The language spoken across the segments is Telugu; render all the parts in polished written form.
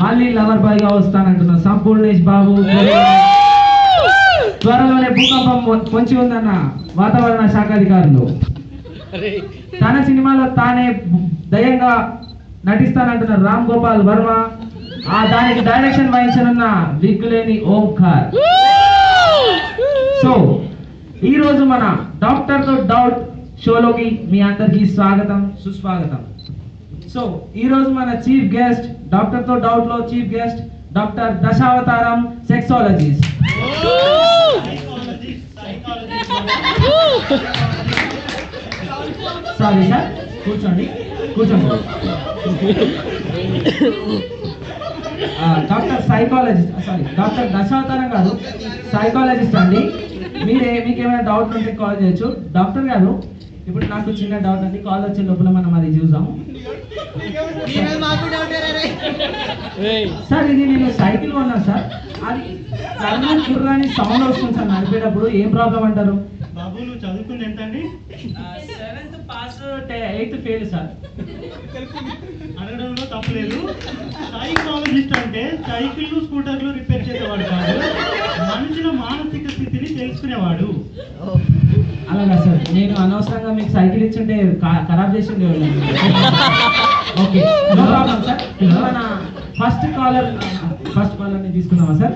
మళ్ళీ లవర్ బాయ్ గా వస్తానంటున్న సంపూర్ణేష్ బాబు. త్వరలోనే భూకంపం పొంచి ఉందన్న వాతావరణ శాఖ అధికారులు. తన సినిమాలో తానే దయంగా నటిస్తానంటున్న రామ్ గోపాల్ వర్మ. దానికి డైరెక్షన్ వహించనున్న దిక్కులేని ఓంకార్. సో ఈ రోజు మన డాక్టర్ తో డౌట్ షోలోకి మీ అందరికీ స్వాగతం, సుస్వాగతం. సో ఈ రోజు మన చీఫ్ గెస్ట్, డాక్టర్ తో డౌట్ లో chief guest doctor Dasavataram sexologist. Sorry sir, కూర్చోండి. Doctor psychologist, sorry doctor Dasavataram గారు సైకాలజిస్ట్ అండి. మీకేమైనా డౌట్ ఉంటే కాల్ చేయొచ్చు. డాక్టర్ గారు, ఇప్పుడు నాకు చిన్న డౌట్ అండి, కాల్ వచ్చే లోపల మనం అది చూద్దాము. సార్ ఇది నేను సైకిల్ కొన్నాను సార్, అది కుర్రాని సౌండ్ వస్తుంది సార్ నడిపేటప్పుడు. ఏం ప్రాబ్లం అంటారు? బాబు నువ్వు చదువుకుంది ఎంత అండి? 7th pass 8th fail sir. అడగడంలో తప్పలేదు. సైకాలజిస్ట్ అంటే సైకిళ్ళు స్కూటర్లు రిపేర్ చేసేవాడు కాదు, మనుషుల మానసిక స్థితిని తెలుసుకునేవాడు. అలాగా సార్, నేను అనవసరంగా మీకు సైకిల్ ఇచ్చుంటే ఖరాబ్ చేసి ఉండేవాళ్ళు. Okay, no problem sir. మన ఫస్ట్ కాలర్ని తీసుకుందామా సార్?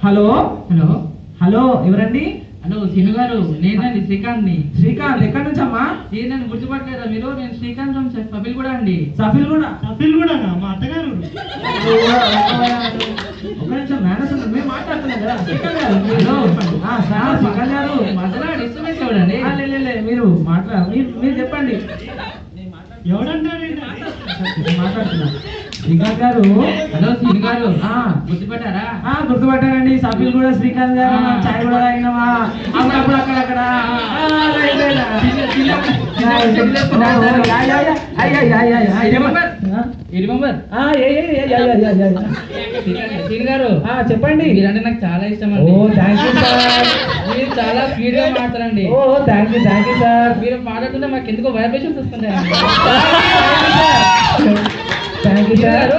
హలో హలో హలో, ఎవరండి? హలో సీను గారు, నేనండి శ్రీకాంత్ని. శ్రీకాంత్, ఎక్కడి నుంచి అమ్మా? నన్ను గుర్తుపట్టలేదా మీరు? నేను శ్రీకాంత్ ఫ్రమ్ సఫిల్ కూడా అండి. సఫిల్ కూడా మా అత్తగారు. ఒక నిమిషం మేనేజ్ ఉంది, మేము మాట్లాడుతున్నాం కదా. శ్రీకాంత్ గారు, శ్రీకాంత్ గారు మధ్యలో డిస్టర్బెన్స్ ఎవడండి? మీరు మీరు చెప్పండి. ఎవడంటాడు? మాట్లాడుతున్నా. శ్రీకాంత్ గారు. హలో సీను గారు, గుర్తుపట్టారా? గుర్తుపట్టానండి. సభ్యులు కూడా శ్రీకాంత్ గారు. చాయ్ కూడా తాగినామా అప్పుడప్పుడు అక్కడక్కడ. సీను గారు చెప్పండి. మీరంటే నాకు చాలా ఇష్టం అండి. మీరు చాలా స్పీడ్ గా మాట్లాడండి. Thank you sir. మీరు మాట్లాడుతుంటే మాకు ఎందుకో వైబ్రేషన్స్ వస్తున్నాయి. Thank you sir.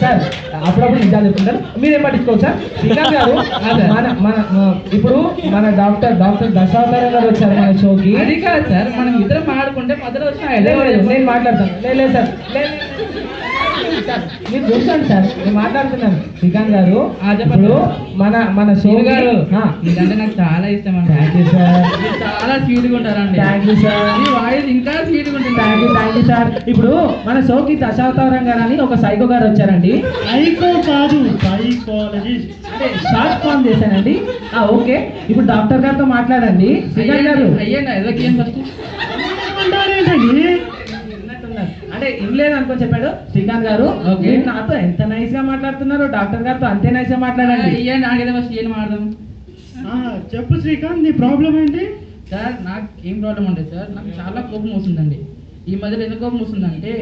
సార్ అప్పుడప్పుడు నిజాలు చెప్తుంటారు, మీరేం పట్టించుకోవచ్చు సార్. శ్రీకాంత్ గారు, ఇప్పుడు మన డాక్టర్ దశావతారం గారు వచ్చారు మన షోకి. అది కాదు సార్, మనం ఇద్దరం మాట్లాడుకుంటే మధ్యలో వచ్చిన నేను మాట్లాడతాను. లేదు సార్, మీరు చూసుకోండి సార్, నేను మాట్లాడుతున్నాను. శ్రీకాంత్ గారు, ఇప్పుడు మన షో గారు ఇదంటే నాకు చాలా ఇష్టం అండి. Thank you sir. చాలా స్వీట్ గా ఉంటారండి. Thank you sir. Me voice ఇంకా స్వీట్ గా ఉంటుంది. Thank you sir. ఇప్పుడు మన షోకి దశావతారం గారు అని ఒక సైకో గారు వచ్చారండి. సైకో కాదు, సైకాలజిస్ట్. అంటే షార్ట్ ఫామ్ చేశానండి. ఓకే, ఇప్పుడు డాక్టర్ గారితో మాట్లాడండి. శ్రీకాంత్ గారు అయ్యండి ఎదకేం ఫస్ట్ అంటే ఏం లేదు అనుకొని చెప్పాడు శ్రీకాంత్ గారు. మీరు నాతో ఎంత నైస్ గా మాట్లాడుతున్నారు, డాక్టర్ గారితో అంతే నైస్ గా మాట్లాడండి. నాకేదో ఫస్ట్ ఏం మాట్లాడదాం. చెప్పు శ్రీకాంత్, నీ ప్రాబ్లం ఏంటి? సార్ నాకు ఏం ప్రాబ్లం అంటే సార్, నాకు చాలా కోపం వస్తుందండి. ఈ మధ్యలో ఎంత కోపం వస్తుందంటే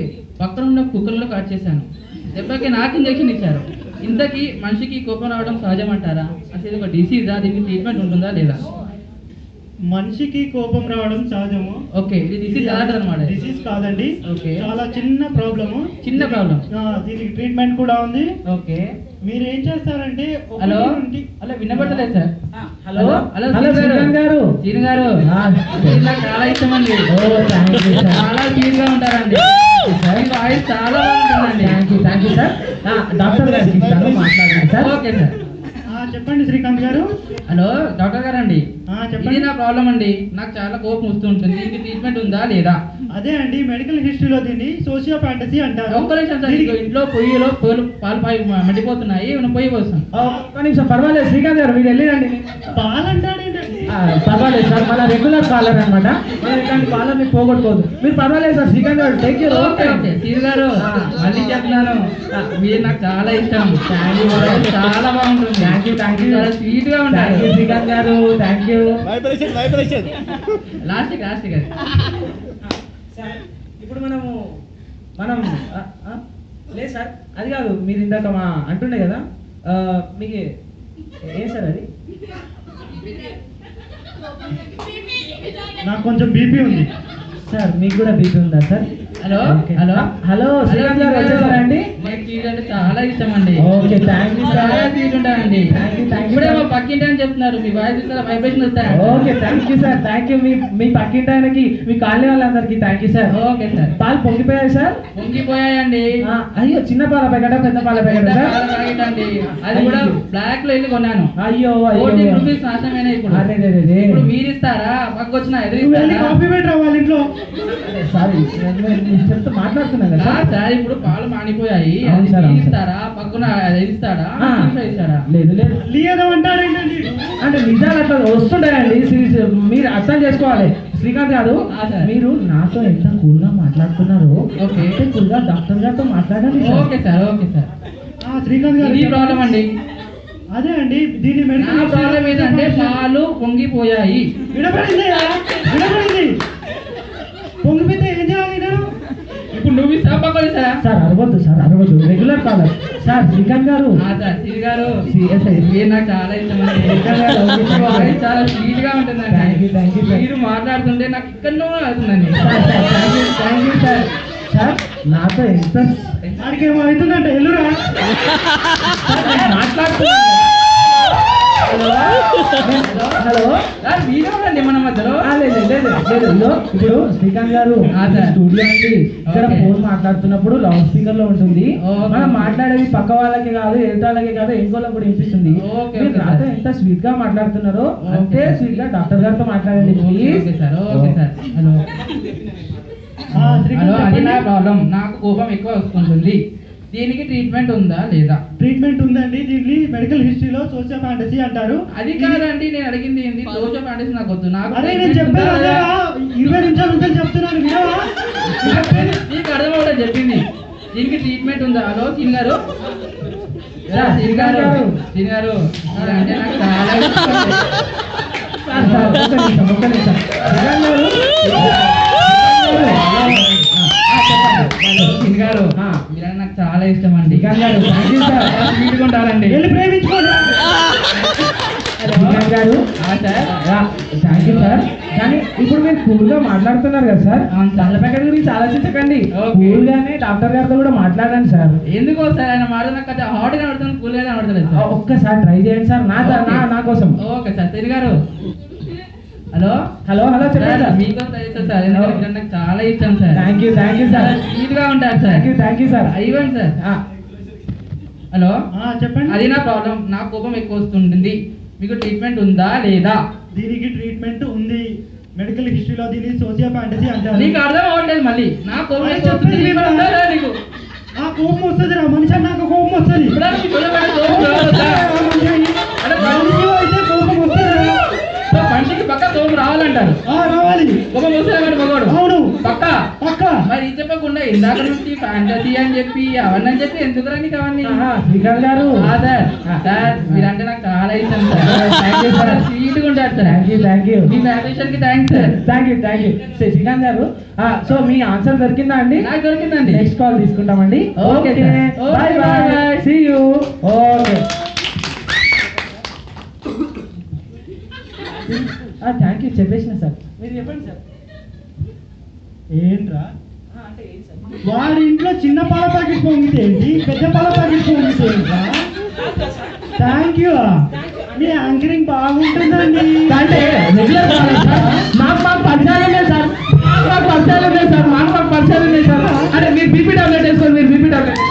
పక్కన ఉన్న కుక్కర్లో కట్ చేశాను, దెబ్బకి నాకు ఇంజెక్షన్ ఇచ్చారు. ఇంతకీ మనిషికి కోపం రావడం సహజం అంటారా? అసలు ఇది ఒక డిసీజా? దీనికి ట్రీట్మెంట్ ఉంటుందా లేదా? మనిషికి కోపం రావడం సహజము. ఓకే, ఇది డిసీజ్ అన్నమాట. డిసీజ్ కాదండి, ఓకే, చాలా చిన్న ప్రాబ్లము. చిన్న ప్రాబ్లం. దీనికి ట్రీట్మెంట్ కూడా ఉంది. ఓకే, మీరు ఏం చేస్తారంటే హలో వినబడలేదు సార్. హలో శ్రీకాంత్ గారు. సీన్ గారు నాకు చాలా ఇష్టం అండి. చాలా స్వీట్ గా ఉంటారండి. వాయిస్ చాలా బాగుంటుందండి. Thank you sir. డాక్టర్ గారికి మాట్లాడండి సార్. Okay sir. చెప్పండి శ్రీకాంత్ గారు. హలో డాక్టర్ గారు అండి, చెప్పండి. ఇది నా ప్రాబ్లం అండి. నాకు చాలా కోపం వస్తూ ఉంటుంది. దీనికి ట్రీట్మెంట్ ఉందా లేదా? అదే అండి, మెడికల్ హిస్టరీలో దీన్ని సోషియోపాటసీ అంటారు. ఒక్క నిమిషం సార్, ఇంట్లో పొయ్యిలో పాలు మండిపోతున్నాయి, పొయ్యి పోస్తాను. ఒక్క నిమిషం, పర్వాలేదు శ్రీకాంత్ గారు, మీరు వెళ్ళిరండి. పాలంటాడు పర్వాలేదు సార్, మన రెగ్యులర్ కాలర్ అనమాట. ఇలాంటి కాలర్ మీరు పోగొట్టుకోవద్దు. మీరు పర్వాలేదు సార్. శ్రీకాంత్ గారు టేక్ కేర్. ఓకే సీర్ గారు, మళ్ళీ చెప్తున్నాను, మీరు నాకు చాలా ఇష్టం. చాలా బాగుంటుంది. థ్యాంక్ యూ చాలా స్వీట్ గా ఉంటారు శ్రీకాంత్ గారు. Thank you. లాస్ట్ గారు ఇప్పుడు మనం లేదు సార్, అది కాదు, మీరు ఇందాక అంటుండే కదా, మీకు ఏం సార్ అది? నాకు కొంచెం బీపీ ఉంది సార్. మీకు కూడా బీపీ ఉందా sir? Hello Okay. Hello hello Srikanth గారు వచ్చేసారండి? నాకు స్వీట్ అంటే చాలా ఇష్టం అండి. ఓకే థ్యాంక్ యూ చాలా సార్. స్వీట్ ఉంటానండి. Thank you, thank you, ఇప్పుడే sir. మా పక్కింటి అని చెప్తున్నారు, మీ వాయిస్ చాలా వైబ్రేషన్ వస్తాయి. Okay thank you sir, thank you. మీ పక్కింటి ఆయనకి, మీ కాలనీ వాళ్ళందరికీ thank you sir. Okay sir. పాలు పొంగిపోయాయి సార్? పొంగిపోయాయండి. అయ్యో చిన్న పాల ప్యాకెట్ పెద్ద పాల ప్యాకెట్ సార్? చాలా ప్యాకెట్ అండి. అది కూడా బ్లాక్ లో వెళ్ళి కొన్నాను. అయ్యో 40 అయ్యో రూపీస్ నాశనమైన ఇప్పుడు. అరే ఇప్పుడు మీరు ఇస్తారా? పక్క వచ్చిన నువ్వు వెళ్ళి కాఫీ పెట్టరా వాళ్ళ ఇంట్లో. సారీ చెప్తూ మాట్లాడుతున్నాను కదా సార్. సార్ ఇప్పుడు పాలు మానిపోయాయి. అవును అది సార్, మీరు అవును సార్. ఇస్తారా? పక్కన ఇస్తాడా? ఆ. ఇస్తాడా? లేదు లేదు లేదంటాడేంటండి. అంటే నిజాలు అట్లా వస్తుంటాయండి. మీరు అర్థం చేసుకోవాలి శ్రీకాంత్ గారు. ఆ, సార్. మీరు నాతో ఎంత కూల్ గా మాట్లాడుతున్నారు, ఓకే. అంతే కూల్ గా డాక్టర్ గారితో మాట్లాడండి sir. Okay sir, okay sir. Srikanth గారు ఇది ప్రాబ్లం అండి. అదే అండి దీని నా ప్రాబ్లం ఏంటంటే పాలు పొంగిపోయాయి. విడబడింది పొంగిపోతే ఏం చేయాలి నేను? ఇప్పుడు నువ్వు ఇస్తారా? పక్కన ఇస్తారా? సార్ అరవద్దు సార్, అరవద్దు. రెగ్యులర్ కాలర్ సార్ శ్రీకాంత్ గారు. సార్ సిరి గారు, Yes, sir. మీరు నాకు చాలా ఇష్టం అండి. శ్రీకాంత్ గారు, okay, మీ వాయిస్ చాలా స్వీట్ గా Thank you, ఉంటుందండి. thank you, sir. మీరు మాట్లాడుతుంటే నాకు ఎక్కడో అవుతుందండి. Thank you sir. సార్ నాతో ఎంత వాడికి ఏమో అవుతుందంటే ఎల్లురా. మాట్లాడుతున్నాను. హలో సార్ మీరే ఉండండి మన మధ్యలో. లేదు లేదు లేదు. ఇదిగో ఇప్పుడు శ్రీకాంత్ గారు సార్. స్టూడియో అండి. ఇక్కడ Okay. ఫోన్ మాట్లాడుతున్నప్పుడు లౌడ్ స్పీకర్ లో ఉంటుంది. Okay. మనం మాట్లాడేది పక్క వాళ్ళకి కాదు, ఎదుటి వాళ్ళకి కాదు, ఇంకోళ్ళకి కూడా వినిపిస్తుంది. Okay, మీరు okay, నాతో sir. ఎంత స్వీట్ గా మాట్లాడుతున్నారో Okay, అంతే sir. స్వీట్ గా డాక్టర్ గారితో మాట్లాడండి okay please. Sir, okay sir. Hello Srikanth hello, అది నా చెప్పండి. ప్రాబ్లం. నాకు కోపం ఎక్కువ వస్తుంటుంది. దీనికి ట్రీట్మెంట్ ఉందా లేదా? ట్రీట్మెంట్ ఉందండి. దీన్ని మెడికల్ హిస్టరీలో సోషల్ ఫ్యాంటసీ అంటారు. అది కాదండి, నేను అడిగింది ఏంది? సోషల్ ఫ్యాంటసీ నాకు వద్దు. నాకు అరే నేను treatment చెప్పాను ఉందా అదేరా, లేదా? 20 నిమిషాల నుంచి చెప్తున్నాను వినవా? నీకు అర్థం అవ్వడం చెప్పింది. దీనికి ట్రీట్మెంట్ ఉందా? హలో సీన్ గారు, సీన్ గారు, సీన్ గారు, మీరు అంటే నాకు చాలా ఇష్టం. సార్ సార్ ఒక్క నిమిషం, ఒక్క నిమిషం. శ్రీకాంత్ గారు, సీన్ గారు, ఆ. మీరంటే నాకు చాలా ఇష్టం అండి. శ్రీకాంత్ గారు థ్యాంక్ యూ సార్. స్వీట్గా ఉంటారండి. వెళ్ళి ప్రేమించుకోండి. శ్రీకాంత్ గారు సార్ థ్యాంక్ యూ సార్. కానీ ఇప్పుడు మీరు కూల్ గా మాట్లాడుతున్నారు కదా సార్, అవును సార్. పాల ప్యాకెట్ గురించి ఆలోచించకండి. Okay. కూల్ గానే డాక్టర్ గారితో కూడా మాట్లాడండి సార్. ఎందుకో సార్ ఆయన మాట నాకు కొంచెం హాట్ గా పడుతుంది, కూల్ గా పడతలేదు సార్. ఒక్కసారి ట్రై చేయండి సార్, నా కోసం. Okay sir. సరి గారు, హలో హలో హలో చెప్పండి సార్, సార్. మీకోసం ట్రై చేస్తాను సార్. ఎందుకంటే మీరు నాకు చాలా ఇష్టం సార్. Thank you sir. చాలా స్వీట్ గా ఉంటారు సార్. Thank you sir. ఇవ్వండి సార్. హలో, చెప్పండి. అది నా ప్రాబ్లం. నా కోపం ఎక్కువ వస్తుంటుంది. మీకు ట్రీట్మెంట్ ఉందా లేదా? దీనికి ట్రీట్మెంట్ ఉంది. మెడికల్ హిస్టరీలో దీన్ని సోషల్ ఫ్యాంటసీ అంటారు. నీకు అర్థం అవ్వట్లేదు మళ్ళీ. నా కోపం అది ఎక్కువ వస్తుంది. చెప్పేది ట్రీట్మెంట్ ఉందా లేదా నీకు? ఆ కోపం వస్తుంది రా మనిషి, నాకు కోపం వస్తుంది. ఇప్పుడు నీకు కొంచెం కూడా కోపం రావద్దా? అంటే మనిషి అయితే కోపం వస్తుంది. మనిషికి పక్క కోపం రావాలంటారు. రావాలి. కోపం వస్తే మగవాడు అవును పక్క. పక్క. మరి ఇది చెప్పకుండా ఇందాక నుంచి ఫ్యాంటసీ అని చెప్పి అవన్నీ అని చెప్పి ఎందుకు రా నీకు అవన్నీ? శ్రీకాంత్ గారు సార్ సార్ మీరంటే నాకు చాలా ఇష్టం సార్. Thank you sir. స్వీట్గా ఉంటారు సార్. Thank you. మీ ఫ్యామిలీషన్ కి thanks sir. Thank you. Srikanth గారు సో మీ ఆన్సర్ దొరికిందా అండి? నాకు దొరికిందండి. నెక్స్ట్ కాల్ తీసుకుంటామండి. Okay, okay sir. Bye Okay, bye. bye. See you. Okay thank you చెప్పేసిన సార్. మీరు చెప్పండి సార్. ఏంట్రా అంటే ఏంటి సార్? వాడి ఇంట్లో చిన్న పాల ప్యాకెట్ పొంగితే ఏంటి, పెద్ద పాల ప్యాకెట్ పొంగితే ఏంట్రా? Thank you. మీ యాంకరింగ్ బాగుంటుందండి. అంటే రెగ్యులర్ కావాలి సార్. మాకు పరిచయాలు ఉన్నాయి సార్. మాకు పరిచయాలు ఉన్నాయి సార్. అంటే మీరు బీపీ టాబ్లెట్ వేసుకోండి. మీరు బీపీ టాబ్లెట్